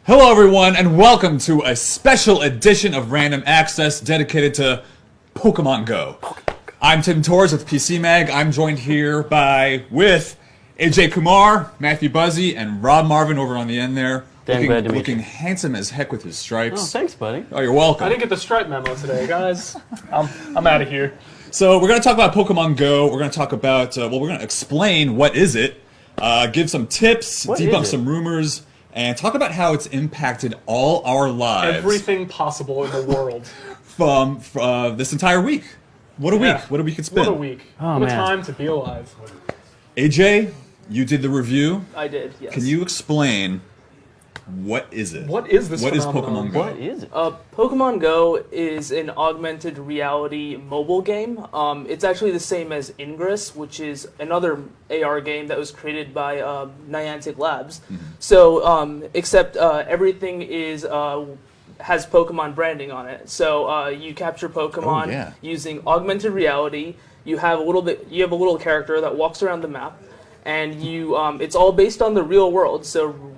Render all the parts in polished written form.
Hello everyone, and welcome to a special edition of Random Access dedicated to Pokemon Go. I'm Tim Torres with PCMag. I'm joined here with AJ Kumar, Matthew Buzzy, and Rob Marvin over on the end there. Looking handsome as heck with his stripes. Oh, thanks, buddy. Oh, you're welcome. I didn't get the stripe memo today, guys. I'm out of here. So we're going to talk about Pokemon Go. We're going to talk about, we're going to explain what is it, give some tips, debunk some rumors, and talk about how it's impacted all our lives. Everything possible in the world. From this entire week. What a week. What a week it's been. What a week. Oh, what man. a time to be alive. AJ, you did the review. I did, yes. Can you explain what is it? What is this What is phenomenon? Pokemon Go? What is it? Pokemon Go is an augmented reality mobile game. It's actually the same as Ingress, which is another AR game that was created by Niantic Labs. So, except everything has Pokemon branding on it. So you capture Pokemon using augmented reality. You have a little character that walks around the map, and it's all based on the real world. So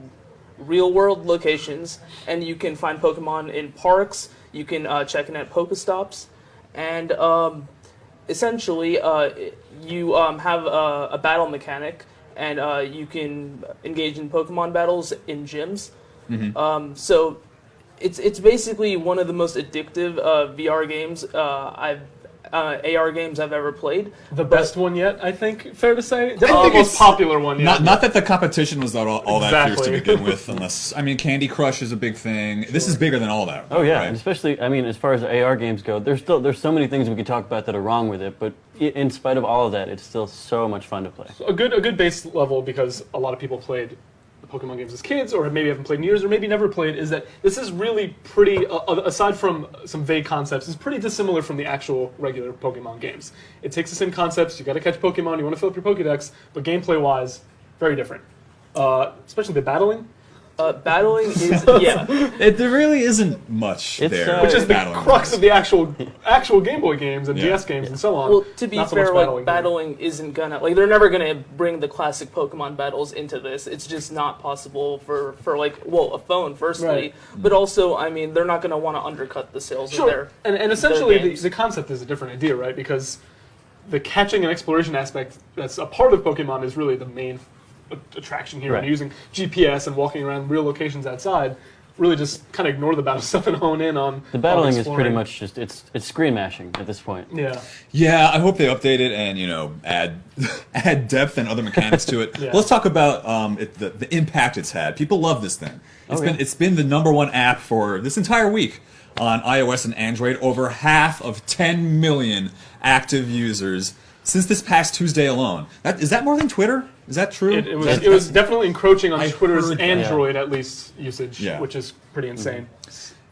real world locations, and you can find Pokemon in parks. You can check in at Pokestops, and essentially you have a battle mechanic, and you can engage in Pokemon battles in gyms. So it's basically one of the most addictive VR games AR games I've ever played. The best one yet, I think, fair to say? The most popular one yet. Not that the competition was all that fierce to Exactly. begin with, unless, I mean, Candy Crush is a big thing. This is bigger than all that. Oh yeah, right? and especially, I mean, as far as AR games go, there's so many things we could talk about that are wrong with it, but in spite of all of that, it's still so much fun to play. A good base level, because a lot of people played the Pokemon games as kids, or maybe haven't played in years, or maybe never played, is that this is really pretty, aside from some vague concepts, it's pretty dissimilar from the actual regular Pokemon games. It takes the same concepts, you gotta catch Pokemon, you wanna fill up your Pokedex, but gameplay-wise, very different. Especially the battling. Battling is There really isn't much there. Which is the battling crux wise. of the actual Game Boy games and DS games and so on. Well, to be Not so fair, much battling isn't gonna they're never gonna bring the classic Pokemon battles into this. It's just not possible for a phone firstly, Right. but also I mean they're not gonna want to undercut the sales of Sure, their and essentially games. the concept is a different idea, right? Because the catching and exploration aspect that's a part of Pokemon is really the main attraction here. Right. And using GPS and walking around real locations outside, really just kind of ignore the battle stuff and hone in on The battling is exploring. pretty much just it's screen mashing at this point. Yeah. Yeah, I hope they update it and add depth and other mechanics to it. Yeah. Let's talk about the impact it's had. People love this thing. It's been the #1 app for this entire week on iOS and Android. Over half of 10 million active users since this past Tuesday alone. Is that more than Twitter? Is that true? It was definitely encroaching on I Twitter's heard that. Android at least usage, Yeah. which is pretty insane.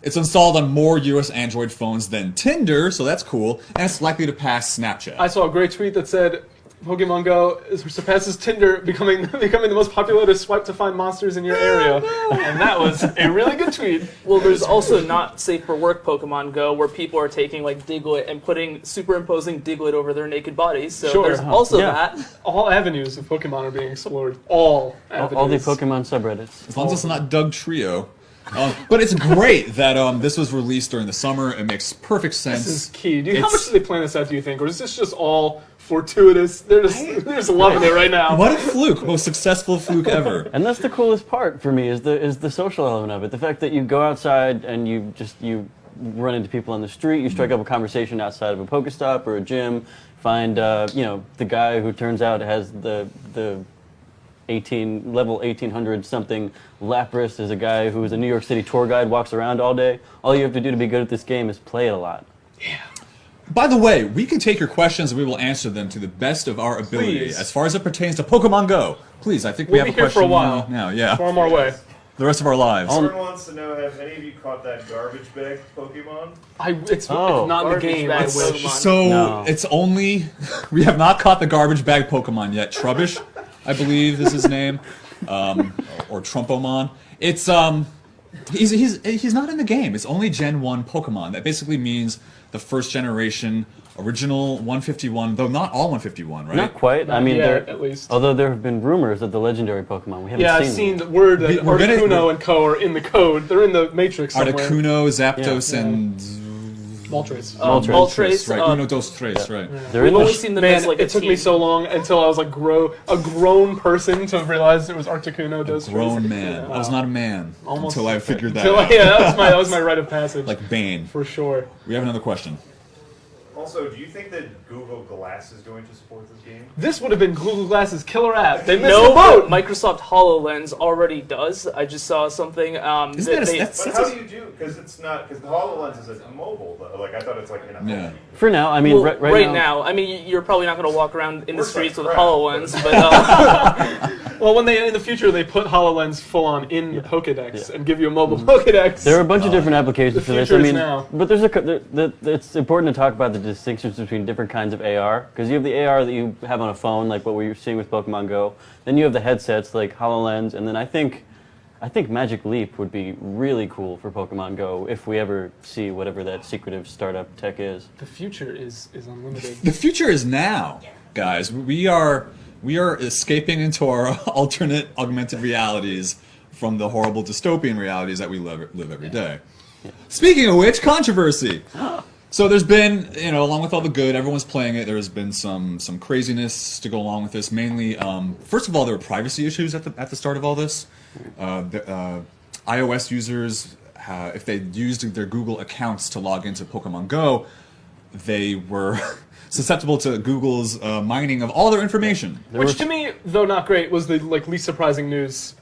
It's installed on more US Android phones than Tinder, so that's cool, and it's likely to pass Snapchat. I saw a great tweet that said Pokemon Go surpasses Tinder, becoming the most popular to swipe to find monsters in your area, and that was a really good tweet. Well, there's also not safe for work Pokemon Go, where people are taking Diglett and superimposing Diglett over their naked bodies. So Sure. there's also Yeah. that. All avenues of Pokemon are being explored. All avenues. All the Pokemon subreddits. As long as it's not Doug Trio. But it's great that this was released during the summer. It makes perfect sense. This is key. How much do they plan this out, do you think? Or is this just all fortuitous? They're just loving it right now. What a fluke! Most successful fluke ever. And that's the coolest part for me is the social element of it. The fact that you go outside and you run into people on the street, you strike up a conversation outside of a Pokestop or a gym, find the guy who turns out has the level 1800 something Lapras is a guy who is a New York City tour guide, walks around all day. All you have to do to be good at this game is play it a lot. By the way, we can take your questions and we will answer them to the best of our ability. Please. As far as it pertains to Pokemon Go, please, I think we We'll have be a here question for a while. now. Yeah, Farm our way. the rest of our lives. Someone wants to know, have any of you caught that garbage bag Pokemon? It's not in the Garbage game. bag I wish. Pokemon. So No. it's only we have not caught the garbage bag Pokemon yet. Trubbish, I believe is his name, or Trumpomon. It's he's not in the game. It's only Gen 1 Pokemon. That basically means the first generation original 151, though not all 151, right? Not quite. I mean, yet, at least. although there have been rumors of the legendary Pokemon, we haven't Yeah, I've seen seen them. the word that We're gonna- Articuno and Co. are in the code. They're in the Matrix somewhere. Articuno, Zapdos, Yeah. and Moltres. Moltres. right? Uno, dos, tres, right? They're We've in only the, seen them Man, as like it took me so long until I was like a grown person to realize it was Articuno dos Tres. Grown man. Yeah. I was not a man Almost. until I figured that Until out. yeah, that was my rite of passage. Like Bane. for sure. We have another question. Also, do you think that Google Glass is going to support this game? This would have been Google Glass's killer app. They missed No, the but boat. Microsoft HoloLens already does. I just saw something. Isn't that That they, But how do you do? Because it's not. Because the Hololens is a mobile. Though. Like I thought it's like in a. Yeah. for now, I mean, well, right now, now, I mean, you're probably not going to walk around in the Works streets like with crap, HoloLens, but- but Well, when they in the future they put Hololens full on in the Pokédex Yeah. and give you a mobile Pokédex. there are a bunch of different applications the for this. future I is mean, now. but it's important to talk about the distinctions between different kinds of AR, because you have the AR that you have on a phone, like what we're seeing with Pokemon Go. Then you have the headsets like HoloLens, and then I think Magic Leap would be really cool for Pokemon Go if we ever see whatever that secretive startup tech is. The future is unlimited. The future is now, guys. We are escaping into our alternate augmented realities from the horrible dystopian realities that we live every day. Speaking of which, controversy. So there's been, along with all the good, everyone's playing it. There's been some craziness to go along with this. Mainly, first of all, there were privacy issues at the start of all this. iOS users, if they used their Google accounts to log into Pokemon Go, they were susceptible to Google's mining of all their information. Which to me, though not great, was the least surprising news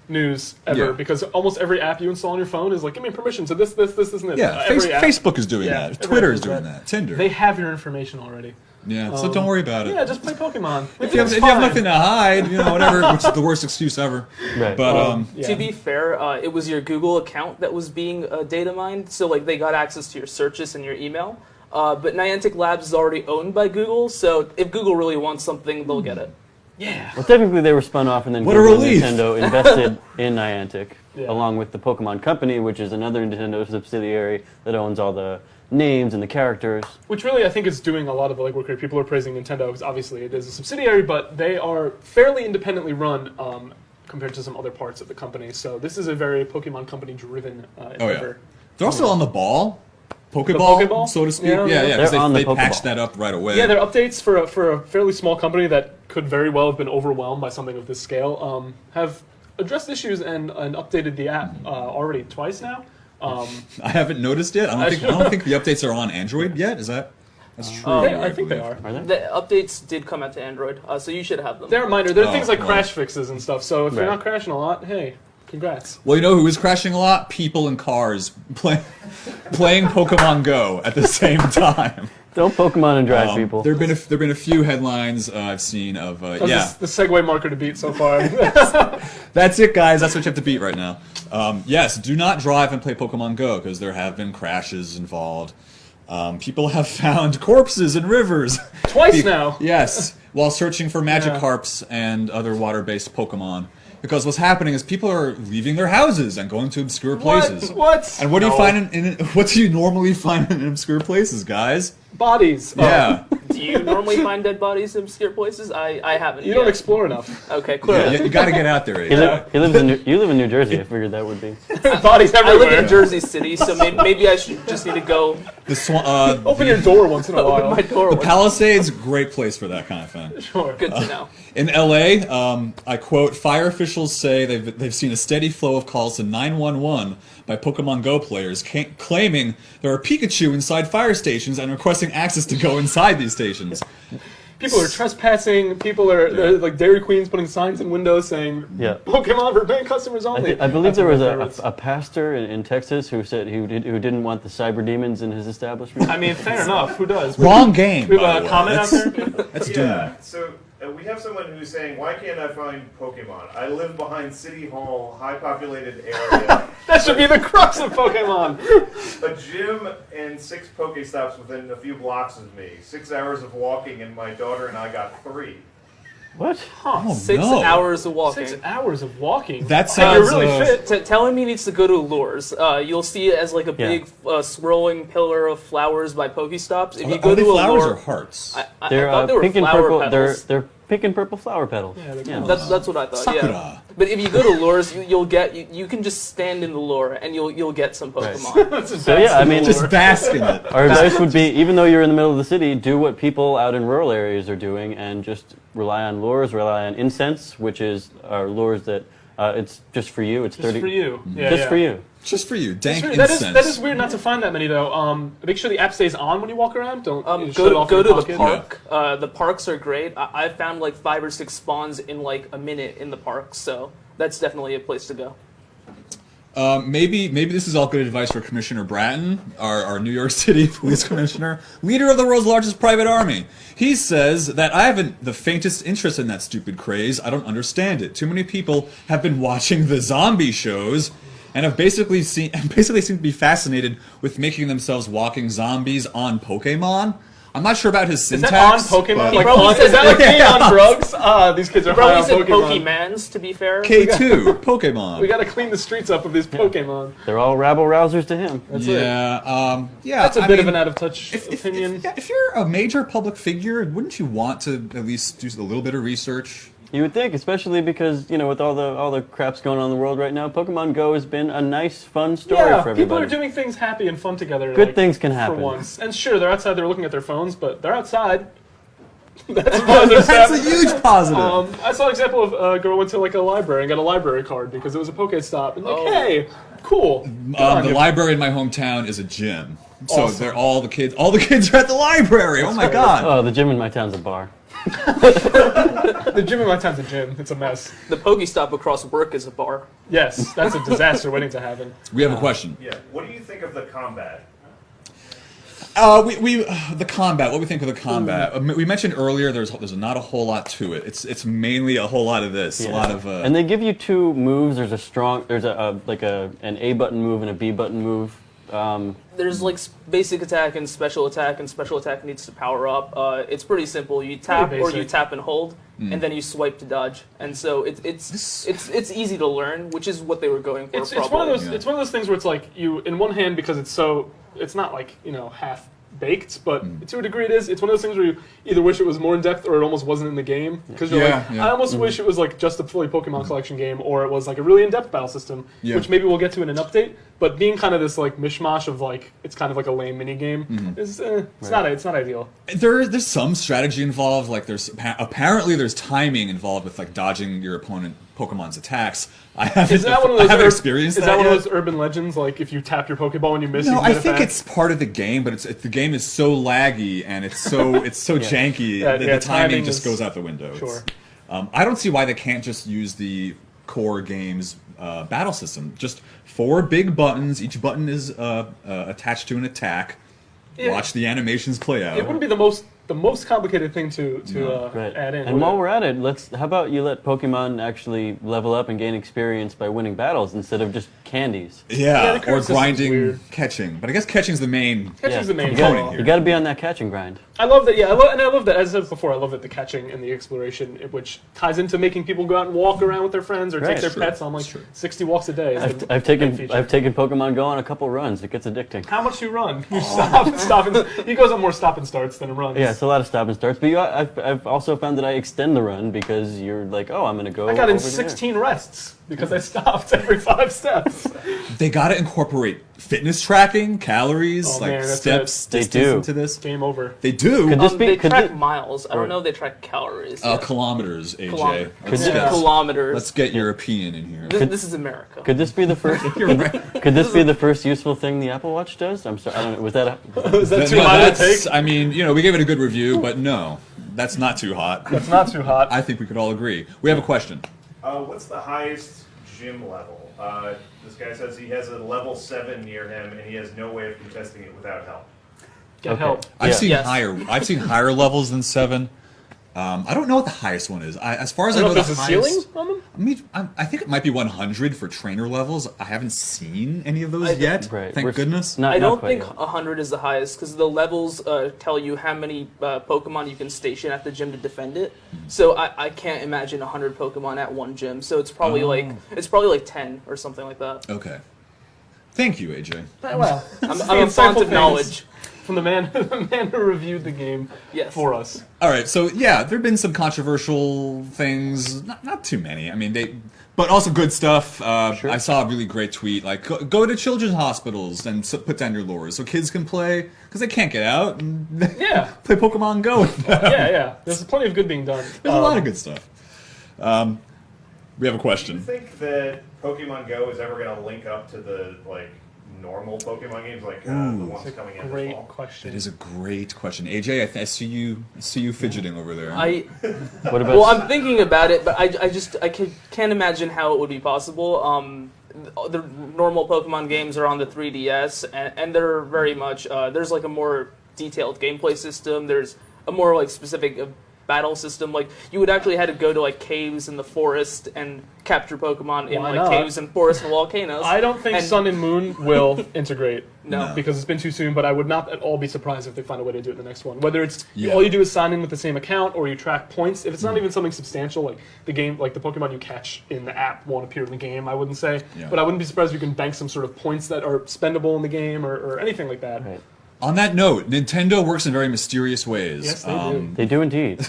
ever, Yeah. because almost every app you install on your phone is like, give me permission to this, and this. Yeah, Every app. Facebook is doing Yeah, that. every Twitter app is does doing that. that. Tinder. They have your information already. Yeah, so don't worry about it. Yeah, just play Pokemon. If you have nothing to hide, whatever, which is the worst excuse ever. Right. But Yeah. to be fair, it was your Google account that was being data mined, so they got access to your searches and your email. But Niantic Labs is already owned by Google, so if Google really wants something, they'll get it. Yeah. Well, technically they were spun off, and then What a Google and relief. Nintendo invested in Niantic, Yeah. along with the Pokemon Company, which is another Nintendo subsidiary that owns all the names and the characters. Which really, I think, is doing a lot of the legwork here. People are praising Nintendo because obviously it is a subsidiary, but they are fairly independently run compared to some other parts of the company. So this is a very Pokemon Company-driven endeavor. they're also on the ball. Pokeball, Pokeball? so to speak. Yeah, Yeah, yeah. because They're on they the patched Pokeball. that up right away. Yeah, their updates for a fairly small company that could very well have been overwhelmed by something of this scale have addressed issues and updated the app already twice now. I haven't noticed yet. I don't think the updates are on Android yet. Is that? That's true. I think they are. Are they? The updates did come out to Android, so you should have them. They're minor. They're Oh, things like well. crash fixes and stuff. So if you're Right. not crashing a lot, hey, congrats. Well, you know who is crashing a lot? People in cars playing Pokemon Go at the same time. Don't Pokemon and drive people. There've been a few headlines I've seen of That's the segue marker to beat so far. That's it, guys. That's what you have to beat right now. Yes, do not drive and play Pokemon Go because there have been crashes involved. People have found corpses in rivers. Twice now. Yes, while searching for Magikarps Yeah. and other water-based Pokemon. Because what's happening is people are leaving their houses and going to obscure places. What? And what do you No. find what do you normally find in obscure places, guys? Bodies. Yeah. Do you normally find dead bodies in obscure places? I haven't. You don't yet. explore enough. Okay, Yeah, clearly. you got to get out there. AJ. You live in New Jersey. I figured that would be. Bodies I everywhere. live in Jersey City, so maybe I should just need to go Open your door once in a open while. my door. The once. Palisades, great place for that kind of thing. Sure. Good to know. In LA, I quote, fire officials say they've seen a steady flow of calls to 911 by Pokemon Go players claiming there are Pikachu inside fire stations and requesting access to go inside these stations. People are trespassing. People are they're like Dairy Queen's putting signs in windows saying Yeah. Pokemon for paying customers only. I believe That's there one was of my favorites. a pastor in Texas who said who didn't want the cyber demons in his establishment. I mean, fair enough. Who does? Wrong game. We by have the a way. comment out That's- there. That's Yeah. doomed. So we have someone who's saying, "Why can't I find Pokemon? I live behind City Hall, high-populated area, That should be the crux of Pokemon. a gym, and 6 Pokestops within a few blocks of me. 6 hours of walking, and my daughter and I got 3." What? Oh, 6 no. hours of walking. 6 hours of walking. That And sounds, you're really fit. Tell him he needs to go to Lures. You'll see it as like a Yeah. big swirling pillar of flowers by Pokestops. If you Are go they to a flowers lure, or hearts? I They're thought they were pink and flower purple. petals. They're pink and purple flower petals. Yeah, they're Yeah. cool. That's what I thought. Sakura. Yeah. But if you go to Lures, you'll get you can just stand in the lure and you'll get some Pokemon. That's a So yeah, I mean, Just bask in it. our advice would be, even though you're in the middle of the city, do what people out in rural areas are doing, and just rely on lures, rely on incense, which is our lures that it's just for you. It's Just 30. for you. Yeah, Just yeah. for you. Just for you. Dank That incense. is weird not to find that many though. Make sure the app stays on when you walk around. Don't you shut it Go off in to your the pocket. park. The parks are great. I found like 5 or 6 spawns in like a minute in the park, so that's definitely a place to go. Maybe this is all good advice for Commissioner Bratton, our New York City police commissioner, leader of the world's largest private army. He says that I haven't the faintest interest in that stupid craze. I don't understand it. Too many people have been watching the zombie shows and have basically seem to be fascinated with making themselves walking zombies on Pokemon. I'm not sure about his Is syntax. that on Pokemon? but- Like, probably is that like being Yeah. on drugs? These kids are high Probably on said Pokemon. Pokemans, to be fair. K2 Pokemon. We gotta clean the streets up of these Pokemon. They're all rabble rousers to him. That's it. yeah, yeah. That's a I bit of mean, an out of touch opinion. If you're a major public figure, wouldn't you want to at least do a little bit of research? You would think, especially because, you know, with all the craps going on in the world right now, Pokemon Go has been a nice, fun story Yeah, for people everybody. are doing things happy and fun together. Good like, things can happen. For once. And sure, they're outside, they're looking at their phones, but they're outside. That's a positive That's step. a huge positive. I saw an example of a girl went to like a library and got a library card because it was a Pokestop. And like, Oh. hey, cool. Good on The you. library in my hometown is a gym, so Awesome. they're all the kids are at the library. Oh my god! Oh, the gym in my town's a bar. The gym in my town's a gym. It's a mess. The Pokestop across work is a bar. Yes, that's a disaster waiting to happen. We have a question. Yeah. What do you think of the combat? The combat. What we think of the combat? We mentioned earlier. There's not a whole lot to it. It's mainly a whole lot of this. A Yeah. lot of. And they give you 2 moves. There's an A button move and a B button move. There's like basic attack and special attack needs to power up. It's pretty simple. You tap Pretty or basic. you tap and hold, and then you swipe to dodge. And so it's easy to learn, which is what they were going for. It's one of probably. those. It's one of those things where it's like you, in one hand, because it's not like half baked, but to a degree it is. It's one of those things where you either wish it was more in depth or it almost wasn't in the game. Because you're Yeah, like, yeah. I almost wish it was like just a fully Pokemon collection game, or it was like a really in-depth battle system, Yeah. which maybe we'll get to in an update. But being kind of this like mishmash of like it's kind of like a lame mini game is it's not ideal. There's some strategy involved. Like apparently there's timing involved with like dodging your opponent Pokemon's attacks. I haven't, Is that one of those? I haven't experienced is that one yet. of those urban legends? Like if you tap your Pokeball and you miss, you No, can I get it think back? it's part of the game, but the game is so laggy and it's so janky Yeah, that yeah, the timing timing just is- goes out the window. Sure. I don't see why they can't just use the core game's battle system. Just 4 big buttons. Each button is attached to an attack. Yeah. Watch the animations play out. It wouldn't be the most complicated thing to Right. add in. And while we're at it, how about you let Pokemon actually level up and gain experience by winning battles instead of just candies? Yeah, the or current system's grinding, weird. catching. But I guess catching's the main. Catching's the main You draw. gotta, you gotta be on that catch and grind. I love that. Yeah, I love that. As I said before, I love that the catching and the exploration, which ties into making people go out and walk around with their friends or Right. take their True. pets on like True. 60 walks a day. is the I've main taken feature. Pokemon Go on a couple runs. It gets addicting. How much you run? You stop and he goes on more stop and starts than runs. Yeah, it's a lot of stop and starts. But I've also found that I extend the run because you're like, oh, I'm gonna go. I got in over there. 16 rests because I stopped every 5 steps. They gotta incorporate fitness tracking, calories, Oh, like man, that's steps, it. They distance do. into this. Game over. They do. Could this be? They Could track thi- miles. I Right. don't know if they track calories. Kilometers, AJ. Kilometers. Let's, Yeah. get, Kilometers. let's get your opinion in here. This is America. Could this be the first? Could this be the first useful thing the Apple Watch does? I'm sorry. I don't know. Was that? Is that too No, high to that's- take? I mean, we gave it a good review, but no, that's not too hot. It's not too hot. I think we could all agree. We have a question. What's the highest gym level? This guy says he has a level 7 near him, and he has no way of contesting it without help. Get Okay. help. I've Yeah. seen Yes. higher. I've seen higher levels than 7. I don't know what the highest one is. As far as I I know, don't know if the there's a highest. ceiling on them. I think it might be 100 for trainer levels. I haven't seen any of those yet. Right. Thank goodness. Not, I not don't quite think yet. 100 is the highest because the levels tell you how many Pokemon you can station at the gym to defend it. So I can't imagine 100 Pokemon at one gym. So it's probably like 10 or something like that. Okay. Thank you, AJ. Well, I'm a font of knowledge. from the man who reviewed the game Yes. for us. All right, so yeah, there have been some controversial things. Not too many. I mean, but also good stuff. I saw a really great tweet like, go to children's hospitals and put down your lures so kids can play because they can't get out and Yeah. play Pokemon Go. Yeah. There's plenty of good being done. There's a lot of good stuff. We have a Do you question. think that Pokemon Go is ever going to link up to the normal Pokemon games, like the ones coming in this Great fall? question. It is a great question, AJ. I see you fidgeting over there. What about? Well, I'm thinking about it, but I can't imagine how it would be possible. The normal Pokemon games are on the 3DS, and they're very much there's like a more detailed gameplay system. There's a more like specific battle system. Like you would actually have to go to like caves in the forest and capture Pokemon in Why like not? caves and forests and volcanoes. I don't think And- Sun and Moon will integrate. No. Because it's been too soon, but I would not at all be surprised if they find a way to do it in the next one. Whether it's Yeah. all you do is sign in with the same account or you track points. If it's not even something substantial, like the game, like the Pokemon you catch in the app won't appear in the game, I wouldn't say. Yeah. But I wouldn't be surprised if you can bank some sort of points that are spendable in the game or anything like that. Right. On that note, Nintendo works in very mysterious ways. Yes, they do. They do indeed.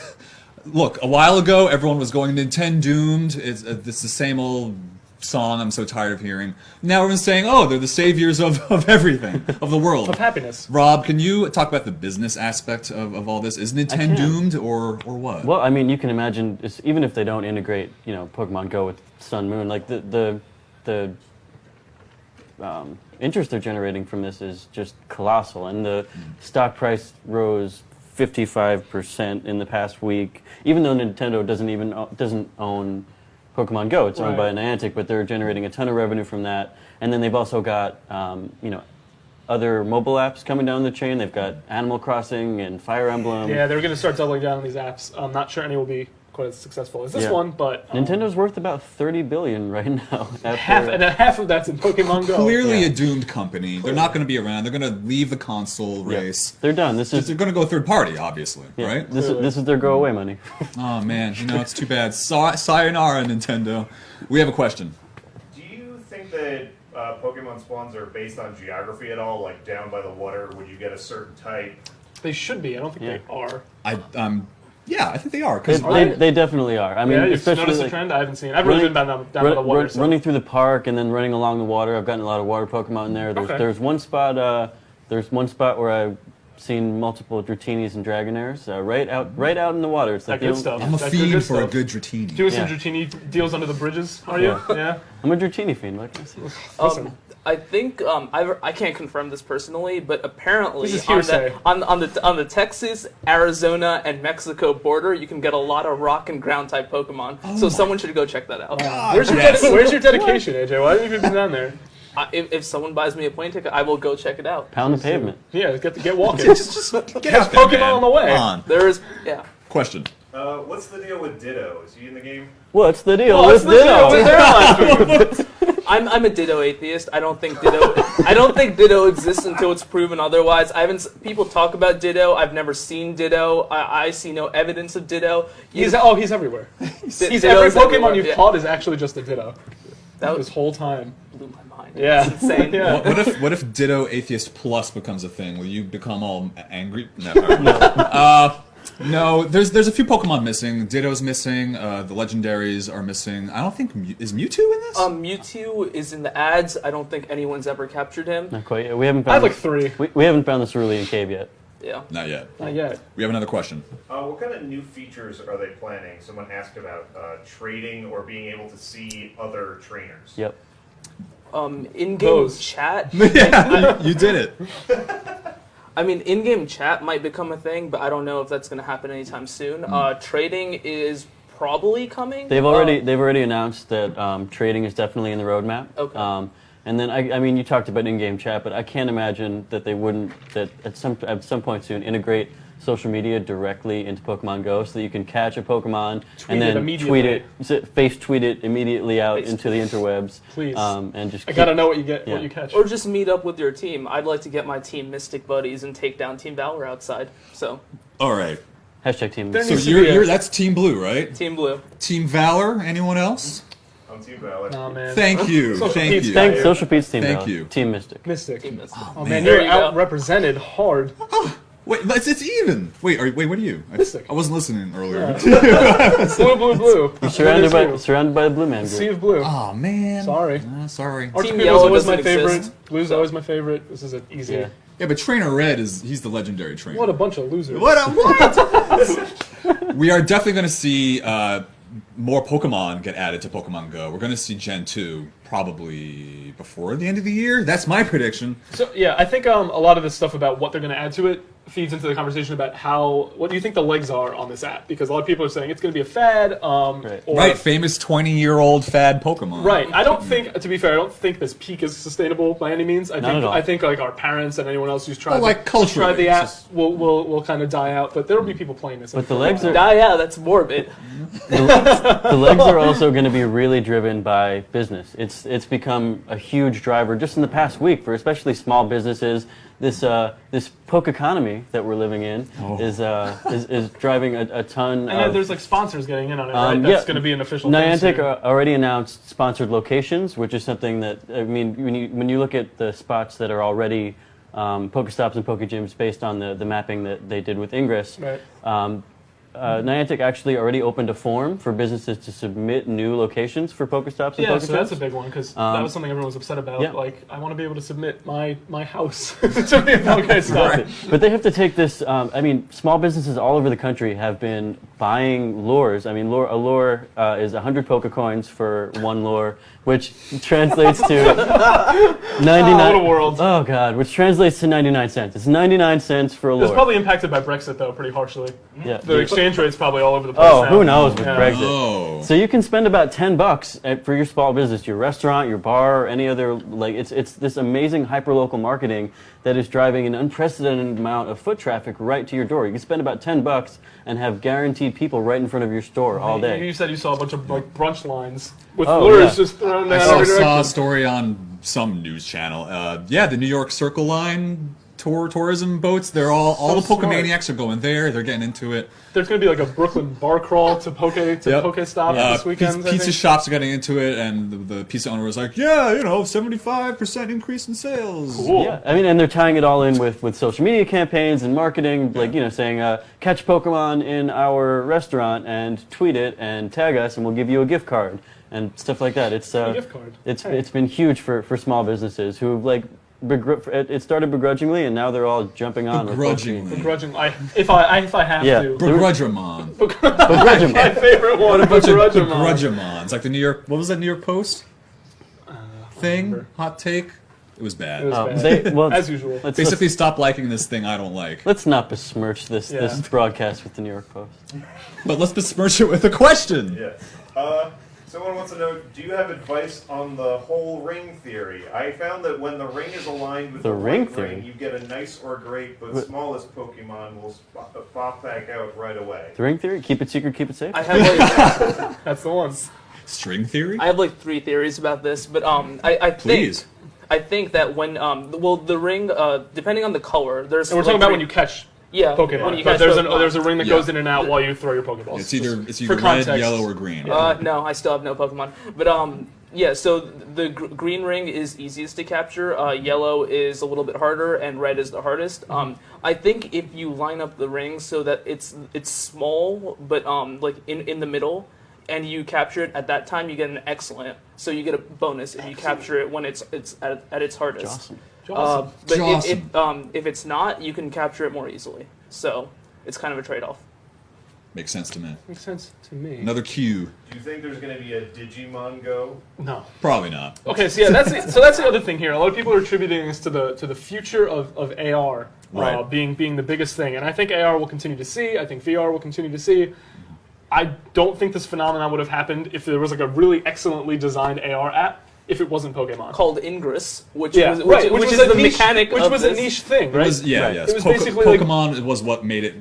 Look, a while ago, everyone was going Nintendo doomed. It's the same old song I'm so tired of hearing. Now everyone's saying, oh, they're the saviors of everything, of the world. Of happiness. Rob, can you talk about the business aspect of all this? Is Nintendo can. doomed or what? Well, I mean, you can imagine, even if they don't integrate, Pokemon Go with Sun Moon, like the interest they're generating from this is just colossal, and the stock price rose 55% in the past week. Even though Nintendo doesn't own Pokemon Go, it's owned by Right. Niantic, but they're generating a ton of revenue from that. And then they've also got other mobile apps coming down the chain. They've got Animal Crossing and Fire Emblem. Yeah, they're going to start doubling down on these apps. I'm not sure any will be quite as successful as this Yeah. one, but Nintendo's worth about $30 billion right now. half of that's in Pokemon Go. Clearly Yeah. a doomed company. They're not going to be around. They're going to leave the console Yeah. race. They're done. This They're is going to go third party, obviously, yeah, right? This is their go away money. Oh man, it's too bad. Sayonara, Nintendo. We have a question. Do you think that Pokemon spawns are based on geography at all? Like down by the water, would you get a certain type? They should be. I don't think Yeah. they are. Yeah, I think they are. They, 'Cause they definitely are. I mean, Yeah, you've especially noticed a like, trend? I haven't seen it. I've really been down by the water. So. running through the park and then running along the water. I've gotten a lot of water Pokemon in there. There's one spot. There's one spot where I've seen multiple Dratinis and Dragonairs right out in the water. It's like That good stuff. I'm a That fiend good for a stuff. good Dratini. Doing some Yeah. Dratini deals under the bridges, are you? Yeah. I'm a Dratini fiend. What can I say? Listen. I think I can't confirm this personally, but apparently This is hearsay. on the Texas, Arizona, and Mexico border, you can get a lot of rock and ground type Pokemon. So someone should go check that out. Where's your dedication, AJ? Why haven't you been down there? If someone buys me a plane ticket, I will go check it out. Pound the pavement. Yeah, get walking. Just get out there, Pokemon man. on the way. Come on. There is, yeah. Question. What's the deal with Ditto? Is he in the game? What's the deal What's with the deal with Ditto? their life? I'm a Ditto atheist. I don't think Ditto exists until it's proven otherwise. People talk about Ditto. I've never seen Ditto. I see no evidence of Ditto. He's everywhere. He's Ditto's every Pokemon everywhere, you've yeah. caught is actually just a Ditto. That This whole time. blew my mind. Yeah. It's insane. Yeah. What if Ditto Atheist Plus becomes a thing? Will you become all angry? No. No, there's a few Pokemon missing. Ditto's missing. The legendaries are missing. I don't think is Mewtwo in this. Mewtwo is in the ads. I don't think anyone's ever captured him. Not quite yet. We haven't I have found like 3. we haven't found the Cerulean Cave yet. Yeah. Not yet. Not yet. We have another question. What kind of new features are they planning? Someone asked about trading or being able to see other trainers. Yep. In-game Those. chat. Yeah, you did it. I mean, in-game chat might become a thing, but I don't know if that's going to happen anytime soon. Trading is probably coming. They've already announced that trading is definitely in the roadmap. Okay. And then I mean, you talked about in-game chat, but I can't imagine that they wouldn't at some point soon integrate social media directly into Pokemon Go, so that you can catch a Pokemon Tweet it and then immediately. face tweet it immediately out Face into the interwebs. Please. And just I gotta know what you get, what you catch. Or just meet up with your team. I'd like to get my Team Mystic buddies and take down Team Valor outside. So, All right. Hashtag team. There So needs to be a- that's Team Blue, right? Team Blue. Team Valor. Anyone else? I'm Team Valor. Nah, man. Thank you. Social Thank Pete's you. back. Social Pete's team. Thank Valor. you. Team Mystic. Mystic. Team Mystic. Oh man. man, There you're you go. outrepresented hard. Wait, it's even. Wait, what are you? Mystic. I wasn't listening earlier. Blue, blue, blue. You're surrounded What by is surrounded by the Blue Man you? Sea group. of blue. Oh man. Sorry. Sorry. Articuno's Yellow always my doesn't favorite. exist. Blue's always my favorite. This is an easy. Yeah. Yeah, but Trainer Red he's the legendary trainer. What a bunch of losers. What? We are definitely going to see more Pokemon get added to Pokemon Go. We're going to see Gen 2 probably before the end of the year. That's my prediction. So yeah, I think a lot of this stuff about what they're going to add to it feeds into the conversation about what do you think the legs are on this app? Because a lot of people are saying it's going to be a fad. Right. Or, Right, famous 20-year-old fad Pokemon. Right. I don't think, to be fair, I don't think this peak is sustainable by any means. Not at all. I think like our parents and anyone else who's tried, Well, like, culturally, tried the it's app just- will kind of die out. But there will be people playing this. But the legs are Yeah, that's morbid. the legs are also going to be really driven by business. It's become a huge driver just in the past week for especially small businesses. This poke economy that we're living in is driving a ton. And then of, there's like sponsors getting in on it, right? That's going to be an official thing Niantic soon. already announced sponsored locations, which is something that, I mean, when you look at the spots that are already Pokestops and Pokegyms based on the mapping that they did with Ingress, Right. Niantic actually already opened a form for businesses to submit new locations for Pokestops and Yeah, Pokegems. so that's a big one because that was something everyone was upset about. yeah. Like, I want to be able to submit my house to be a Pokestop. Right. But they have to take this. I mean, small businesses all over the country have been buying lures. I mean, a lure is 100 Pokecoins for one lure, which translates to 99. What a world. Oh God, which translates to 99 cents. It's 99 cents for a lure. It's probably impacted by Brexit though, pretty harshly. yeah. The exchange rate's probably all over the place. Oh, now. who knows with Yeah. Brexit? Oh. So you can spend about $10 for your small business, your restaurant, your bar, or any other, like it's this amazing hyperlocal marketing that is driving an unprecedented amount of foot traffic right to your door. You can spend about $10 and have guaranteed people right in front of your store all day. You said you saw a bunch of like brunch lines with Oh, lures yeah. just thrown I down saw, every saw a direction. story on some news channel. Yeah, the New York Circle Line tourism boats. They're all the smart. Pokemaniacs are going there. They're getting into it. There's going to be like a Brooklyn bar crawl to Yep. Pokestop this weekend. I Pizza think. shops are getting into it, and the pizza owner was like, "Yeah, 75% increase in sales." Cool. Yeah, I mean, and they're tying it all in with social media campaigns and marketing, like, saying, catch Pokemon in our restaurant and tweet it and tag us and we'll give you a gift card and stuff like that. It's A gift card. It's been huge for small businesses who like it started begrudgingly and now they're all jumping on. with Begrudgingly. Begrudging. If I have Yeah. to. Begrudgemon. Begrudgingly. My favorite one. A bunch of Begrudgemon. begrudgemons. Like the New York. What was that New York Post thing? remember. Hot take. It was bad. It was bad. well, As usual. Basically, stop liking this thing I don't like. let's not besmirch this Yeah. broadcast with the New York Post. But let's besmirch it with a question. Yeah. Someone wants to know, do you have advice on the whole ring theory? I found that when the ring is aligned with The the ring white theory? ring, you get a nice or great, but smallest Pokemon will pop back out right away. The ring theory? Keep it secret, keep it safe? I have That's the one. String theory? I have like 3 theories about this, but I think Please. I think that when the ring depending on the color, there's And we're talking about when you catch Pokemon. when you but catch there's Pokemon. a ring that Yeah. goes in and out while you throw your Pokeballs. It's either for red, context. yellow, or green. No, I still have no Pokemon. But yeah, so the green ring is easiest to capture. Yellow is a little bit harder, and red is the hardest. I think if you line up the rings so that it's small, but like in the middle, and you capture it at that time, you get an excellent. So you get a bonus if you capture it when it's at its hardest. Awesome. Awesome. But Jawsome. if it's not, you can capture it more easily. So it's kind of a trade-off. Makes sense to me. Makes sense to me. Another Q. Do you think there's going to be a Digimon Go? No. Probably not. Okay, so yeah, that's the other thing here. A lot of people are attributing this to the future of AR Right. being the biggest thing, and I think AR will continue to see. I think VR will continue to see. I don't think this phenomenon would have happened if there was like a really excellently designed AR app if it wasn't Pokemon. called Ingress, which Yeah, was right, which is a the niche, mechanic which of was this. a niche thing, It right? was, yeah, Right. yes. It was basically like- Pokemon was what made it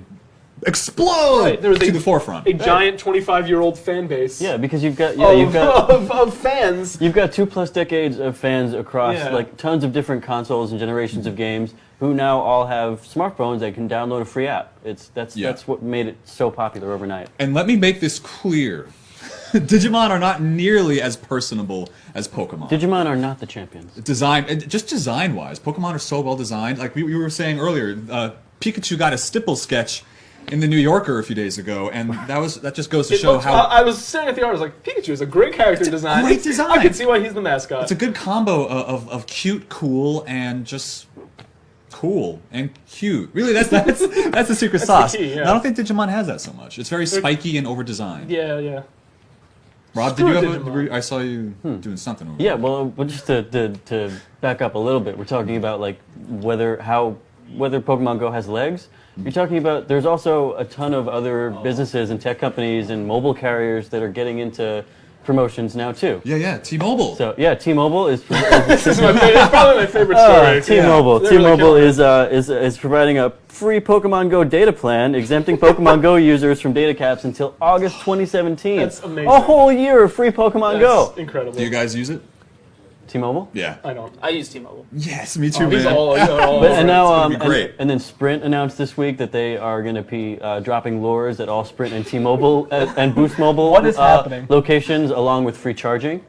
explode Right, there was to the forefront. A giant 25-year-old fan base. Yeah, because you've got of fans. You've got 2+ decades of fans across Yeah. like tons of different consoles and generations of games who now all have smartphones that can download a free app. That's what made it so popular overnight. And let me make this clear. Digimon are not nearly as personable as Pokemon. Digimon are not the champions. Just design-wise, Pokemon are so well designed. Like we were saying earlier, Pikachu got a stipple sketch in the New Yorker a few days ago, and that just goes to show how I was staring at the art. I was like, Pikachu is a great character design. great design. I can see why he's the mascot. it's a good combo of cute, cool, and just cool and cute. Really, that's the secret sauce. the key, yeah. And I don't think Digimon has that so much. It's very spiky and over-designed. Yeah. Rob, Screw did you Digimon. I saw you doing something over Yeah, well, just to back up a little bit, we're talking about like whether Pokemon Go has legs. You're talking about there's also a ton of other businesses and tech companies and mobile carriers that are getting into promotions now too. Yeah, T-Mobile. So yeah, T-Mobile is This is it's probably my favorite story. T-Mobile. They're really T-Mobile killing is providing a free Pokemon Go data plan, exempting Pokemon Go users from data caps until August 2017. That's amazing. A whole year of free Pokemon Go. That's incredible. Do you guys use it? T-Mobile. Yeah. I don't. I use T-Mobile. Yes, me too, He's man. all But, over and it. now, gonna be great. and then Sprint announced this week that they are going to be dropping lures at all Sprint and T-Mobile and Boost Mobile What is happening? locations, along with free charging.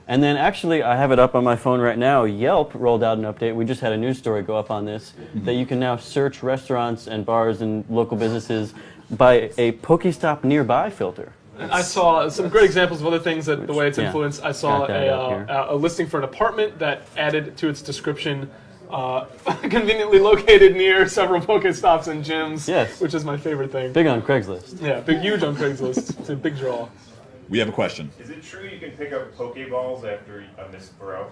And then actually, I have it up on my phone right now. Yelp rolled out an update. We just had a news story go up on this, that you can now search restaurants and bars and local businesses by a Pokestop nearby filter. I saw some great examples of other things that the way it's Yeah. influenced. I saw Got that up here. a listing for an apartment that added to its description conveniently located near several Pokestops and gyms, Yes. which is my favorite thing. Big on Craigslist. Yeah, huge on Craigslist. It's a big draw. We have a question. Is it true you can pick up Pokeballs after a missed throw?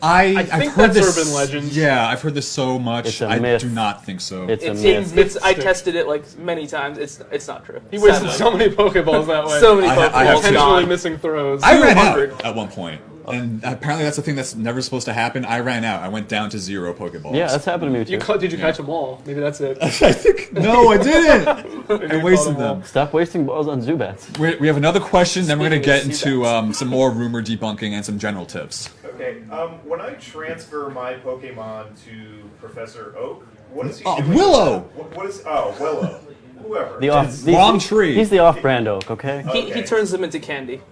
I've think heard that's this, urban legend. Yeah, I've heard this so much. It's a I myth. do not think so. It's a It's, myth. I Stick. tested it like many times. It's not true. He wasted Sadly. so many Pokeballs that way. So many I have Pokeballs to. Intentionally gone. missing throws. I ran 200. out at one point, and apparently that's the thing that's never supposed to happen. I ran out. I went down to 0 Pokeballs. Yeah, that's happened to me too. Did you catch them all? Maybe that's it. I think no, I didn't. I wasted them. Stop wasting balls on Zubats. We have another question, then we're going to get Speaking of into some more rumor debunking and some general tips. Okay, when I transfer my Pokemon to Professor Oak, what is he Oh, doing? Willow! What is? Oh, Willow. Whoever. The off, Wrong tree. He's the off-brand oak, okay? Okay. He turns them into candy.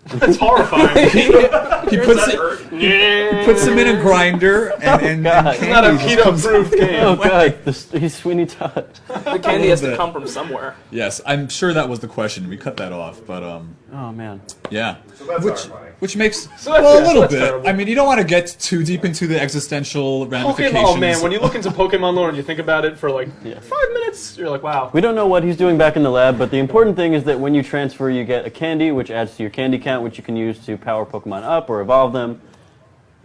That's horrifying. He puts That it, hurt. puts them in a grinder and God. It's not a candy just comes keto-approved game. Oh god, he's Sweeney Todd. The candy has to bit. come from somewhere. Yes, I'm sure that was the question. We cut that off, but Oh man. yeah. So that's horrifying. Which makes So that's- well a yeah, little that's bit. terrible. I mean, you don't want to get too deep into the existential ramifications. Pokemon, oh man, when you look into Pokemon lore and you think about it for like Yeah. 5 minutes, you're like, wow. We don't know what he's doing back in the lab, but the important thing is that when you transfer, you get a candy, which adds to your candy count, which you can use to power Pokemon up or evolve them,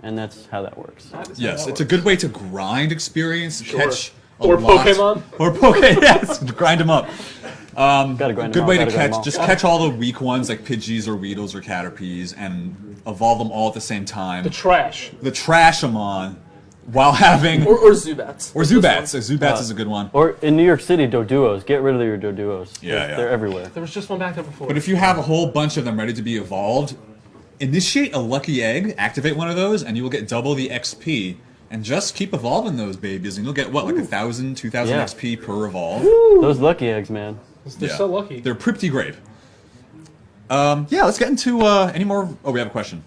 and that's how that works. Yes, it's a good way to grind experience, catch a Or lot. Pokemon. Or Pokemon, yes, grind them up. Gotta grind them Good all, way to gotta grind them catch, all. just catch all the weak ones like Pidgeys or Weedles or Caterpies and evolve them all at the same time. The trash. The Trashamon while having... Or Zubats. Or Zubats. Zubats is a good one. Or in New York City, Doduos. Get rid of your Doduos. Yeah, yeah. They're everywhere. There was just one back there before. But if you have a whole bunch of them ready to be evolved, initiate a lucky egg, activate one of those, and you will get double the XP. And just keep evolving those babies, and you'll get, what, like 1,000, 2,000 Yeah. XP per evolve? Those lucky eggs, man. They're so lucky. They're pretty great. Yeah, let's get into any more... Oh, we have a question.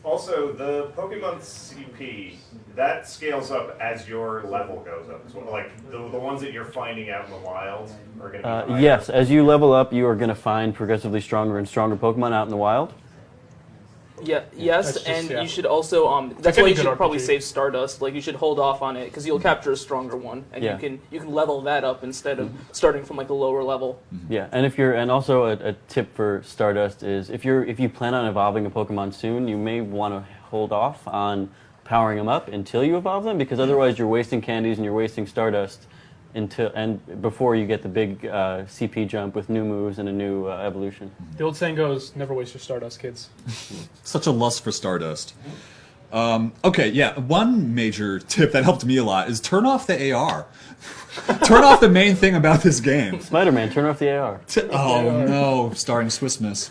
Also, the Pokemon CP, that scales up as your level goes up. So, like, the ones that you're finding out in the wild are going to be higher. Yes, as you level up, you are going to find progressively stronger and stronger Pokemon out in the wild. Yeah, yes, That's just- and yeah. you should also that's like why any you good should probably RPG. save Stardust. Like you should hold off on it because you'll capture a stronger one, and Yeah. you can level that up instead of starting from like a lower level. Yeah, and also a tip for Stardust is if you plan on evolving a Pokemon soon, you may want to hold off on powering them up until you evolve them, because otherwise you're wasting candies and you're wasting Stardust before you get the big CP jump with new moves and a new evolution. The old saying goes, "Never waste your Stardust, kids." Such a lust for Stardust. Okay, yeah, one major tip that helped me a lot is turn off the AR. Turn off the main thing about this game. Spider-Man, turn off the AR. Oh no, starring Swiss Miss.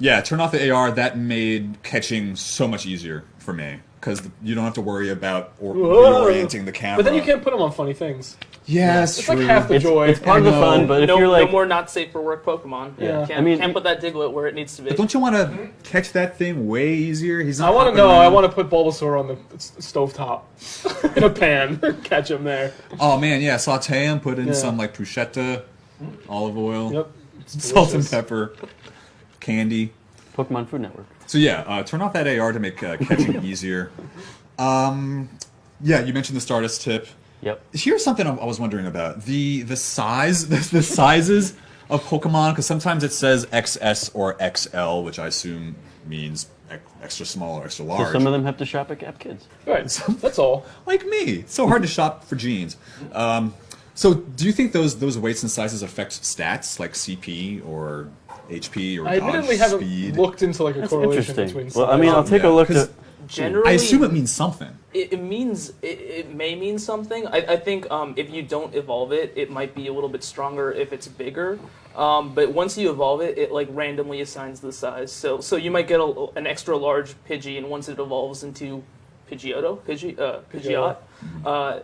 Yeah, turn off the AR. That made catching so much easier for me because you don't have to worry about reorienting the camera. But then you can't put them on funny things. Yeah, It's like half the joy. It's part of the fun, but if no, you're no like, more not safe for work Pokemon. Yeah. Can't put that Diglett where it needs to be. But don't you want to catch that thing way easier? He's not. I want to hopping know. around. I want to put Bulbasaur on the stovetop in a pan. Catch him there. Oh man, yeah, saute him. Put in Yeah. some like bruschetta, olive oil, Yep. It's salt and delicious. pepper, candy. Pokemon Food Network. So yeah, turn off that AR to make catching easier. Yeah, you mentioned the Stardust tip. Yep. Here's something I was wondering about: the size, the sizes of Pokemon, because sometimes it says XS or XL, which I assume means extra small or extra So large. some of them have to shop at Gap Kids. Right. That's all. Like me, it's so hard to shop for jeans. So do you think those weights and sizes affect stats like CP or HP or I dodge admittedly haven't speed? looked into like a That's correlation interesting. between. Well, I mean, I'll take Yeah, a look 'cause at. Generally, I assume it means something. it means it may mean something. I think if you don't evolve it, it might be a little bit stronger if it's bigger. But once you evolve it, it like randomly assigns the size. So you might get an extra large Pidgey, and once it evolves into Pidgeot,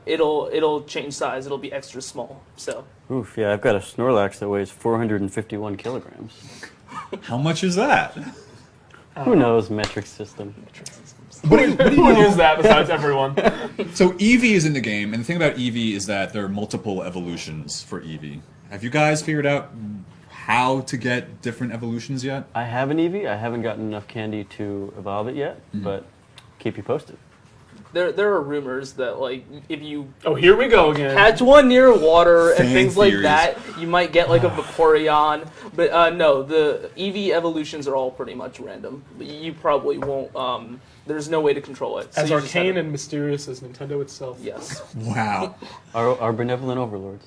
it'll change size. It'll be extra small. So Oof, yeah, I've got a Snorlax that weighs 451 kilograms. How much is that? Who knows metric system? What do you Who know? is that besides everyone? So Eevee is in the game, and the thing about Eevee is that there are multiple evolutions for Eevee. Have you guys figured out how to get different evolutions yet? I have an Eevee. I haven't gotten enough candy to evolve it yet, but keep you posted. there are rumors that like if you Oh, here we go again. catch one near water and Fan things like theories. that, you might get like a Vaporeon. But no, the Eevee evolutions are all pretty much random. You probably won't. There's no way to control it. So As you just arcane have to- and mysterious as Nintendo itself. yes. Wow. Our benevolent overlords.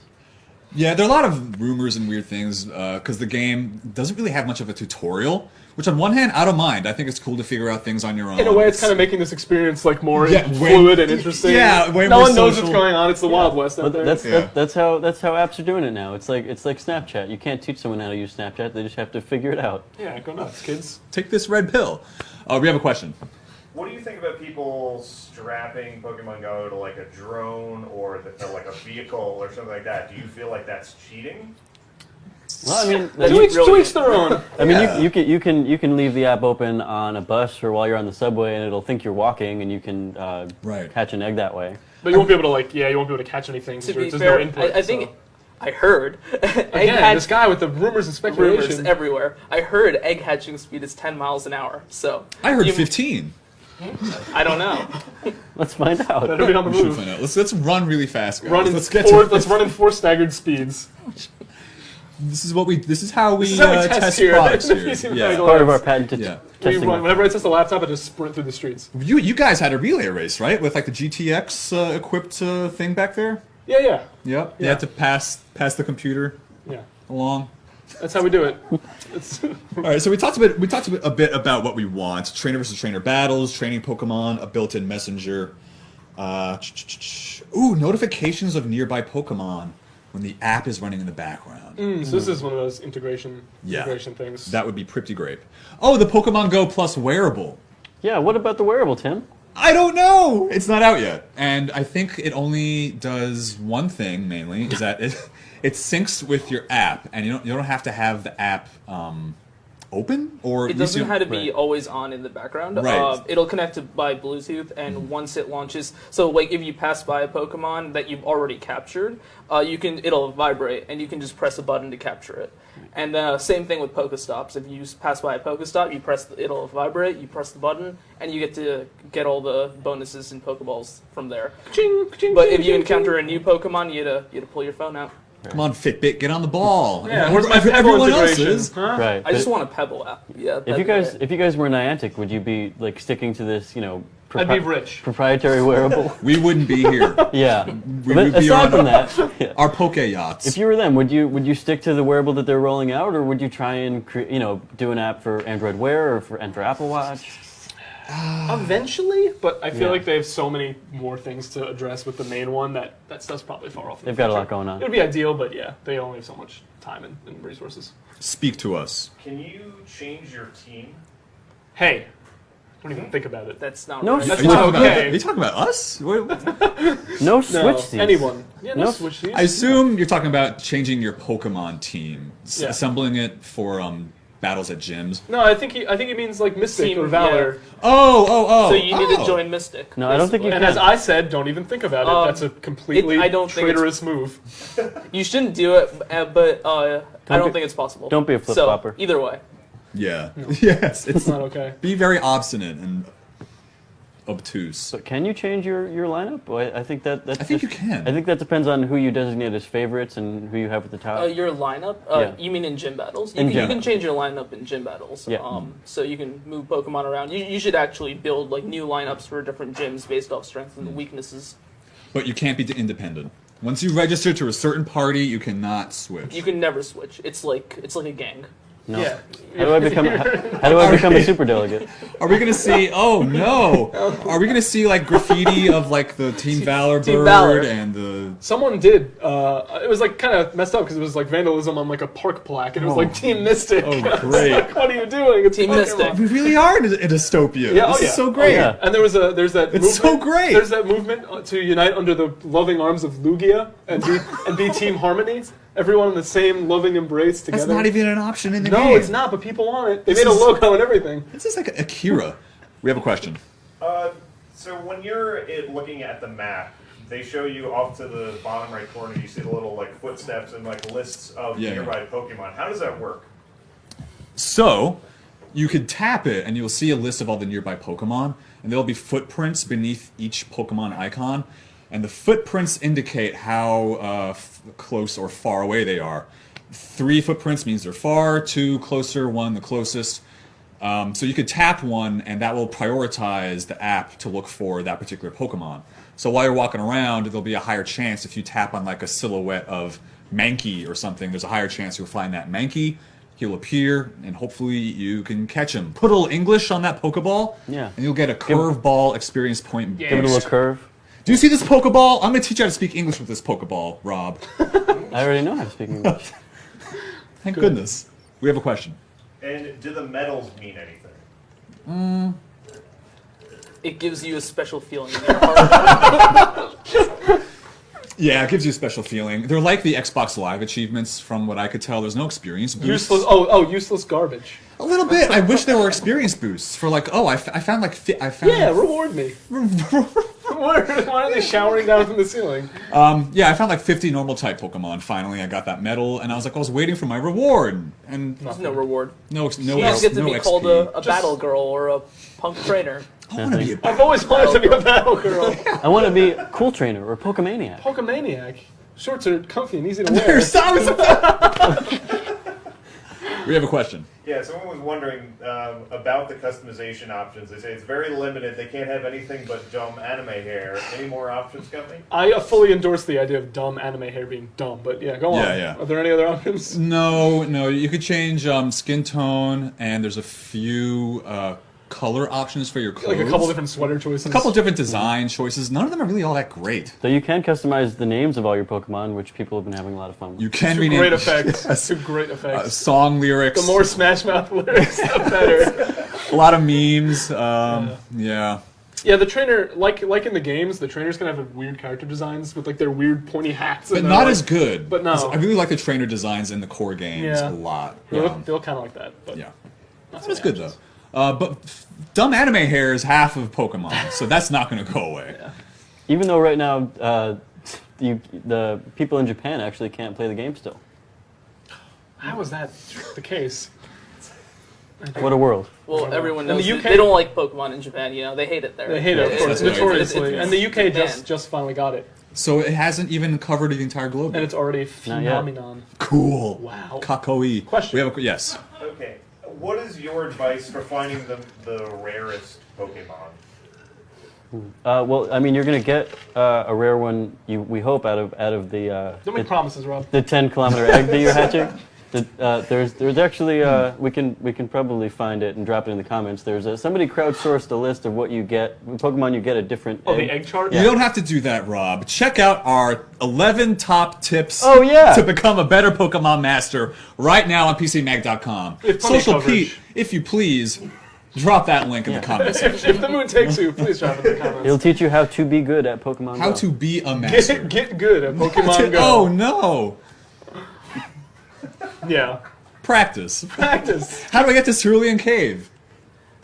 Yeah, there are a lot of rumors and weird things because the game doesn't really have much of a tutorial. Which, on one hand, I don't mind. I think it's cool to figure out things on your own. In a way, it's kind of making this experience like more Yeah, way- fluid and interesting. yeah, way no more one knows what's social. going on. It's the Wild West out But there. that's how apps are doing it now. It's like Snapchat. You can't teach someone how to use Snapchat. They just have to figure it out. Yeah, go nuts, kids. Take this red pill. We have a question. What do you think about people strapping Pokemon Go to like a drone or like a vehicle or something like that? Do you feel like that's cheating? Well, I mean, To each their own. I mean, Yeah. you can leave the app open on a bus or while you're on the subway, and it'll think you're walking, and you can Right. catch an egg that way. But you won't be able to you won't be able to catch anything To because be there's fair, no input. I think I heard egg Again, hatch this guy with the rumors and rumors speculation. everywhere. I heard egg hatching speed is 10 miles an hour. So I heard you- 15. I don't know. Let's find out. Better be on the We should move. find out. Let's run really fast, guys. Let's to run in 4 staggered speeds. This is how we This is how we test here. products The here. PCMag Yeah. Part of our patented Yeah. testing. Whenever I test a laptop, I just sprint through the streets. You guys had a relay race, right? With like the GTX equipped thing back there. Yeah, yeah, Yep. You Yeah. had to pass the computer yeah. along. That's how we do it. It's, All right, so we talked a bit about what we want: trainer versus trainer battles, training Pokemon, a built-in messenger. Notifications of nearby Pokemon when the app is running in the background. so this is one of those integration things. That would be pretty great. Oh, the Pokemon Go Plus wearable. Yeah, what about the wearable, Tim? I don't know. It's not out yet, and I think it only does one thing mainly: is that it syncs with your app, and you don't have to have the app open or It at least doesn't you- have to be Right. always on in the background. Right. It'll connect to by Bluetooth, and once it launches, so like if you pass by a Pokemon that you've already captured, it'll vibrate, and you can just press a button to capture it. And same thing with Pokestops. If you pass by a Pokestop, it'll vibrate. You press the button, and you get to get all the bonuses and Pokeballs from there. Ching, ching, But ching, if you ching, encounter a new Pokemon, you had to pull your phone out. Come on, Fitbit, get on the ball. Yeah, where's my Everyone else integration? is. Huh? Right. I just but want a Pebble app. Yeah. if you guys were Niantic, would you be like sticking to this, I'd be rich. proprietary wearable. We wouldn't be here. Yeah. We But would be aside on from that, yeah. our poke yachts. If you were them, would you stick to the wearable that they're rolling out, or would you try and do an app for Android Wear and for Apple Watch? Eventually, but I feel Yeah. like they have so many more things to address with the main one that stuff's probably far off. In the They've got a future. lot going on. It would be ideal, but yeah, they only have so much time and resources. Speak to us. Can you change your team? Hey, don't even think about it. That's not No, right. That's Are you, not talking okay. about, are you talking about us? No No, Switch seats. anyone. Yeah, no No. Switch seats. I assume you're talking about changing your Pokemon team, Yeah. assembling it for battles at gyms. No, I think he means like Mystic Team, or Valor. Oh! So you need to join Mystic. No, I don't think you And can. as I said, don't even think about it. That's a completely I don't think it's- traitorous move. You shouldn't do it, but I don't be- think it's possible. don't be a flip-flopper. So, either way. Yeah. Yes. It's not okay. Be very obstinate and obtuse. So can you change your lineup? Well, I think that's I think you can. I think that depends on who you designate as favorites and who you have at the top. Your lineup? Yeah. You mean in gym battles? In You gym. can change your lineup in gym battles. Yeah. So you can move Pokemon around. You should actually build like new lineups for different gyms based off strengths and weaknesses. But you can't be independent. Once you register to a certain party, you cannot switch. You can never switch. It's like a gang. No. Yeah. How do I become? How do I become a super delegate? Are we gonna see? Oh no! Are we gonna see like graffiti of like the Team Valor Team bird Valor. and the? Someone did. It was like kind of messed up because it was like vandalism on like a park plaque, and it was like Team Mystic. Oh, I was great. like, what are you doing? It's Team Pokemon. Mystic. We really are in a dystopia. Yeah, This oh, yeah. is so great. Oh, yeah. And there's that. It's movement, so great. There's that movement to unite under the loving arms of Lugia and be Team Harmony. Everyone in the same loving embrace together. That's not even an option in the No, game. it's not. But people want it. They This made a is- logo and everything. This is like Akira. We have a question. So when you're looking at the map, they show you off to the bottom right corner. You see the little like footsteps and like lists of Yeah. nearby Pokemon. How does that work? So, you could tap it and you'll see a list of all the nearby Pokemon, and there'll be footprints beneath each Pokemon icon, and the footprints indicate how close or far away they are. 3 footprints means they're far, 2 closer, 1 the closest. So you could tap one, and that will prioritize the app to look for that particular Pokemon. So while you're walking around, there'll be a higher chance if you tap on like a silhouette of Mankey or something, there's a higher chance you'll find that Mankey. He'll appear, and hopefully you can catch him. Put a little English on that Pokeball, Yeah. and you'll get a curveball experience point. Yeah. Give it a boost. little curve. Do you see this Pokeball? I'm going to teach you how to speak English with this Pokeball, Rob. I already know how to speak English. Thank goodness. We have a question. And do the medals mean anything? It gives you a special feeling in your heart. Yeah, it gives you a special feeling. They're like the Xbox Live achievements, from what I could tell. There's no experience boosts. Useless. Useless garbage. A little bit. I wish there were experience boosts for like. Oh, I found like. I found. Yeah, reward me. Why are they showering down from the ceiling? Yeah, I found like 50 normal type Pokemon. Finally, I got that medal, and I was like, I was waiting for my reward, and There's no reward. no You just get to be XP. called a battle girl or a punk trainer. I want to be a I've always wanted to be a battle girl. I want to be a cool trainer or a Pokemaniac. Pokemaniac. Shorts are comfy and easy to wear. We have a question. Yeah, someone was wondering about the customization options. They say it's very limited. They can't have anything but dumb anime hair. Any more options coming? I fully endorse the idea of dumb anime hair being dumb, but yeah, go on. Yeah. Are there any other options? No. You could change skin tone, and there's a few color options for your clothes. Like a couple different sweater choices. A couple different design choices. None of them are really all that great. So you can customize the names of all your Pokemon, which people have been having a lot of fun with. You can To rename great effects. Yes. To great effects. Song lyrics. The more Smash Mouth lyrics, the better. A lot of memes. Yeah. Yeah, the trainer, like in the games, the trainers can have weird character designs with like their weird pointy hats. But and not like, as good. But no. I really like the trainer designs in the core games Yeah. a lot. They look kind of like that. But Yeah. not That's so good, much. though. But dumb anime hair is half of Pokemon, so that's not going to go away. Yeah. Even though right now the people in Japan actually can't play the game still. How is that the case? What a world. Well, everyone In the knows UK they don't like Pokemon in Japan. You know, they hate it there. They hate it, of It's- course, That's right. notoriously. it's- And the UK it's just finally got it. So it hasn't even covered the entire globe. And it's already a Not yet. phenomenon. Cool. Wow. Kakoi. Question. We have yes. Okay. What is your advice for finding the rarest Pokemon? Well, I mean, you're going to get a rare one. We hope out of the Don't make promises, Rob. the 10-kilometer egg that you're hatching. There's actually we can probably find it and drop it in the comments. There's somebody crowdsourced a list of what you get, Pokemon you get a different. Oh, the egg chart. You don't have to do that, Rob. Check out our 11 top tips Oh, yeah. to become a better Pokemon master right now on PCMag.com. We have plenty of Social coverage. Pete, if you please, drop that link in the comments. If the mood takes you, please drop it in the comments. It'll teach you how to be good at Pokemon How Go. to be a master. Get good at Pokemon Go. Oh no! Yeah. Practice. Practice. How do I get to Cerulean Cave?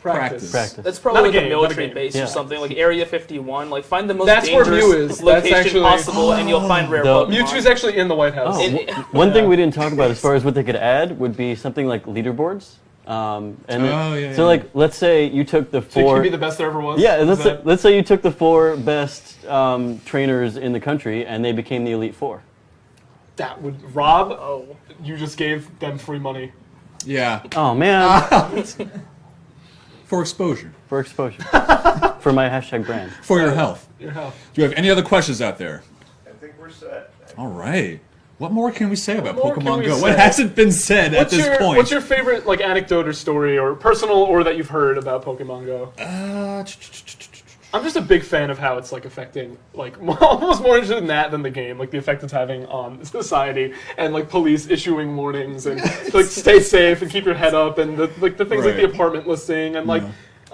Practice. Practice. That's probably Not a like a game, not a military game. base Yeah. or something, like Area 51. Like, find the most That's where dangerous Mew is. That's location actually- possible, and you'll find rare The- Pokemon. Mewtwo's actually in the White House. Oh, It- one thing we didn't talk about as far as what they could add would be something like leaderboards. So like, let's say you took the So you four. can be the best there ever was? Yeah, Is that- let's say you took the 4 best trainers in the country and they became the Elite Four. That would... Rob, Oh. you just gave them free money. Yeah. Oh man, For exposure. for exposure, for my hashtag brand. For your health. Your health. Do you have any other questions out there? I think we're set. All right. What more can we say about What more can Pokemon we Go? say? What hasn't been said at this point? What's your favorite like anecdote or story or personal or that you've heard about Pokemon Go? I'm just a big fan of how it's like affecting, like almost more interested in that than the game, like the effect it's having on society and like police issuing warnings and like stay safe and keep your head up and the things like the Right. apartment listing and like.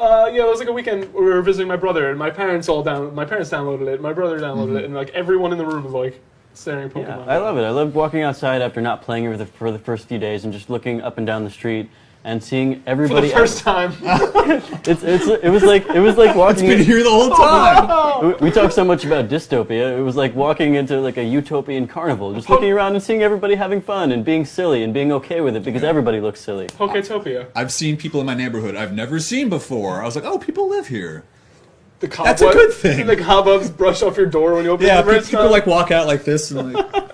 It was like a weekend we were visiting my brother and my parents downloaded it, my brother downloaded it, and like everyone in the room was like staring at Pokemon. Yeah, I love it. I love walking outside after not playing for the first few days and just looking up and down the street and seeing For the everybody. first time. It was like walking. Been here the whole time. We talk so much about dystopia. It was like walking into like a utopian carnival, just looking around and seeing everybody having fun and being silly and being okay with it because everybody looks silly. Poketopia. I've seen people in my neighborhood I've never seen before. I was like, oh, people live here. The That's a good thing. The cobwebs brush off your door when you open Yeah, the first people time. like walk out like this and like,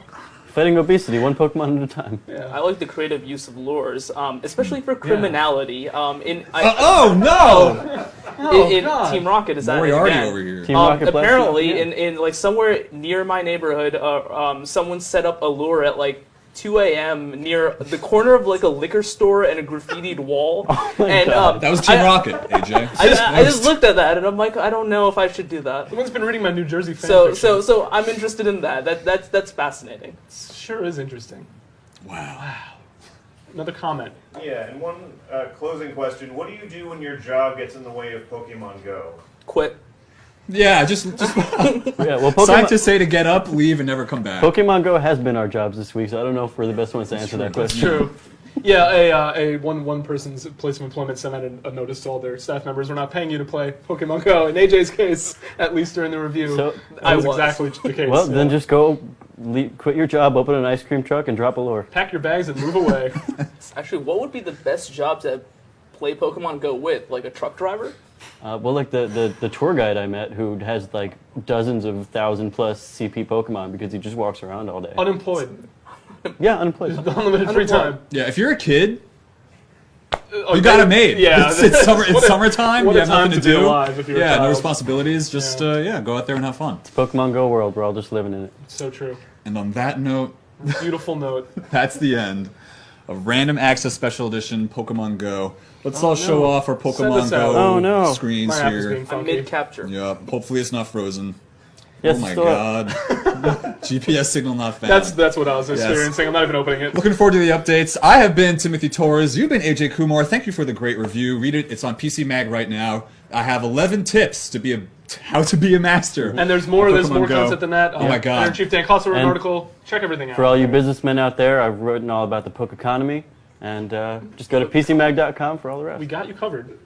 Fighting obesity, one Pokemon at a time. I like the creative use of lures, especially for criminality. oh no! In God. Team Rocket is that Moriarty again. over here. Team Rocket Blast, Apparently, yeah. in like somewhere near my neighborhood, someone set up a lure at like 2 a.m. near the corner of like a liquor store and a graffitied wall. And That was Team Rocket, AJ. I just looked at that and I'm like, I don't know if I should do that. Someone's been reading my New Jersey fan So fiction. I'm interested in that. That's fascinating. Sure is interesting. Wow. Another comment. Yeah, and one closing question. What do you do when your job gets in the way of Pokemon Go? Quit. Yeah, just Yeah, well, scientists say to get up, leave, and never come back. Pokemon Go has been our jobs this week, so I don't know if we're the best ones to answer that question. True. Yeah, one person's place of employment sent out a notice to all their staff members. We're not paying you to play Pokemon Go. In AJ's case, at least during the review, So- that was I was. exactly the case. Well, then Yeah. just go, quit your job, open an ice cream truck, and drop a lure. pack your bags and move away. Actually, what would be the best job to play Pokemon Go with? Like a truck driver? Well, like the tour guide I met who has like dozens of 1,000+ CP Pokemon because he just walks around all day. Unemployed. Yeah, unemployed. Unlimited free time. Yeah, if you're a kid, Oh, you got it made. Yeah. It's summertime. what You a have time nothing to to be do. alive if you're a Yeah, no child. responsibilities. Just Yeah. go out there and have fun. Pokemon Go world, we're all just living in it. So true. And on that note, Beautiful note. that's the end of Random Access Special Edition Pokemon Go. Let's all show off our Send Pokemon us out. Go Oh, no. screens My app is here. being I'm funky. mid-capture. Yeah, hopefully it's not frozen. Yes, Oh my still up. god. GPS signal not found. That's what I was experiencing. I'm not even opening it. Looking forward to the updates. I have been Timothy Torres. You've been AJ Kumar. Thank you for the great review. Read it. It's on PC Mag right now. I have 11 tips to be how to be a master. And there's more. There's Pokemon more Go. concept than that. Oh my God. Editor-in-Chief Dan Costa wrote an And article. Check everything out. For all you businessmen out there, I've written all about the Poke economy, and just go to PCMag.com for all the rest. We got you covered.